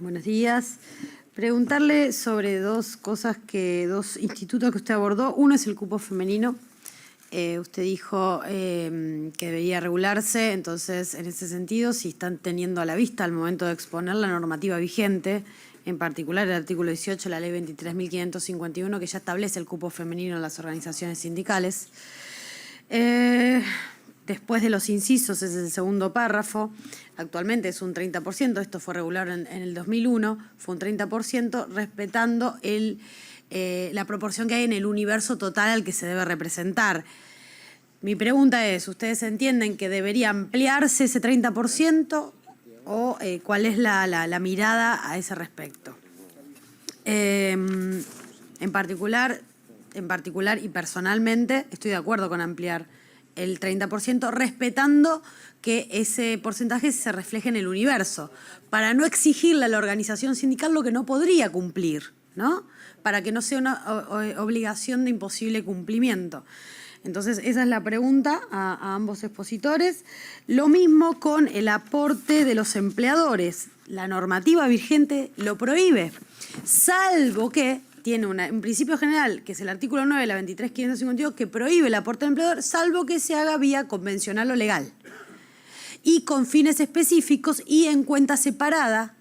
Buenos días. Preguntarle sobre dos institutos que usted abordó. Uno es el cupo femenino. Usted dijo que debería regularse, entonces, en ese sentido, si están teniendo a la vista al momento de exponer la normativa vigente, en particular el artículo 18 de la ley 23.551, que ya establece el cupo femenino en las organizaciones sindicales. Después de los incisos, es el segundo párrafo, actualmente es un 30%, esto fue regulado en el 2001, fue un 30%, respetando la proporción que hay en el universo total al que se debe representar. Mi pregunta es, ¿ustedes entienden que debería ampliarse ese 30% o cuál es la mirada a ese respecto? En particular y personalmente estoy de acuerdo con ampliar el 30%, respetando que ese porcentaje se refleje en el universo, para no exigirle a la organización sindical lo que no podría cumplir, ¿no? Para que no sea una obligación de imposible cumplimiento. Entonces, esa es la pregunta a ambos expositores. Lo mismo con el aporte de los empleadores. La normativa vigente lo prohíbe, salvo que tiene un principio general, que es el artículo 9 de la 23.552, que prohíbe el aporte del empleador, salvo que se haga vía convencional o legal, y con fines específicos y en cuenta separada,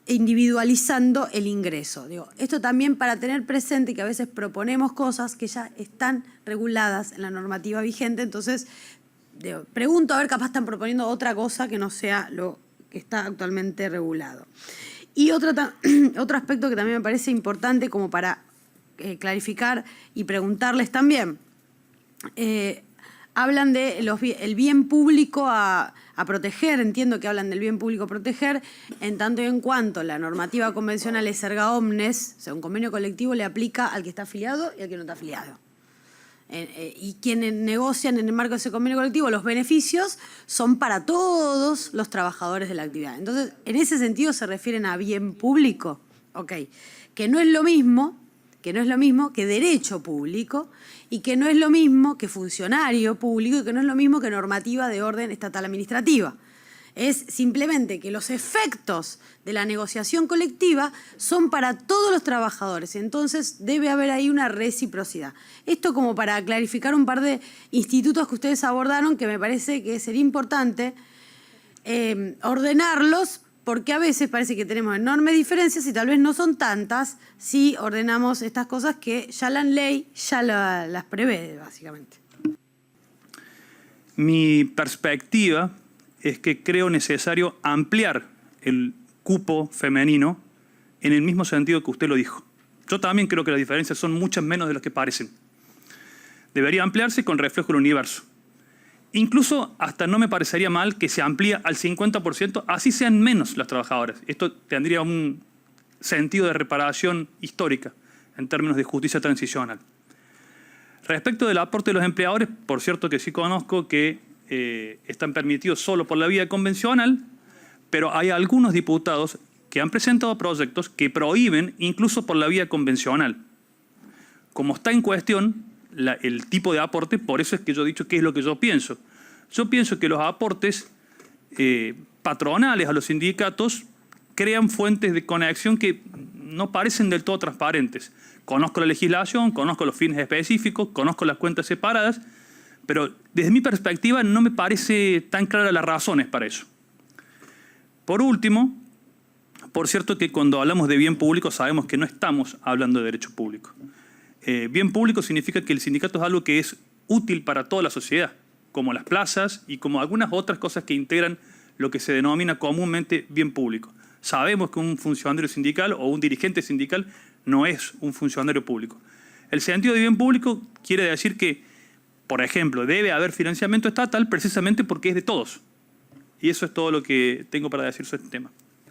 individualizando el ingreso. Esto también para tener presente que a veces proponemos cosas que ya están reguladas en la normativa vigente, entonces pregunto a ver, capaz están proponiendo otra cosa que no sea lo que está actualmente regulado. Y otro aspecto que también me parece importante como para clarificar y preguntarles también. Hablan de el bien público a proteger, entiendo que hablan del bien público a proteger, en tanto y en cuanto la normativa convencional es erga omnes, o sea, un convenio colectivo le aplica al que está afiliado y al que no está afiliado. Y quienes negocian en el marco de ese convenio colectivo los beneficios son para todos los trabajadores de la actividad. Entonces, en ese sentido se refieren a bien público, que no es lo mismo que derecho público y que no es lo mismo que funcionario público y que no es lo mismo que normativa de orden estatal administrativa. Es simplemente que los efectos de la negociación colectiva son para todos los trabajadores. Entonces debe haber ahí una reciprocidad. Esto como para clarificar un par de institutos que ustedes abordaron que me parece que sería importante ordenarlos, porque a veces parece que tenemos enormes diferencias y tal vez no son tantas si ordenamos estas cosas que ya la ley ya las prevé, básicamente. Mi perspectiva es que creo necesario ampliar el cupo femenino en el mismo sentido que usted lo dijo. Yo también creo que las diferencias son muchas menos de las que parecen. Debería ampliarse con reflejo del universo. Incluso hasta no me parecería mal que se amplíe al 50%, así sean menos las trabajadoras. Esto tendría un sentido de reparación histórica en términos de justicia transicional. Respecto del aporte de los empleadores, por cierto que sí conozco que están permitidos solo por la vía convencional, pero hay algunos diputados que han presentado proyectos que prohíben incluso por la vía convencional. Como está en cuestión el tipo de aporte, por eso es que yo he dicho qué es lo que yo pienso. Yo pienso que los aportes patronales a los sindicatos crean fuentes de conexión que no parecen del todo transparentes. Conozco la legislación, conozco los fines específicos, conozco las cuentas separadas, pero desde mi perspectiva no me parece tan claras las razones para eso. Por último, por cierto que cuando hablamos de bien público sabemos que no estamos hablando de derecho público. Bien público significa que el sindicato es algo que es útil para toda la sociedad, como las plazas y como algunas otras cosas que integran lo que se denomina comúnmente bien público. Sabemos que un funcionario sindical o un dirigente sindical no es un funcionario público. El sentido de bien público quiere decir que, por ejemplo, debe haber financiamiento estatal precisamente porque es de todos. Y eso es todo lo que tengo para decir sobre este tema.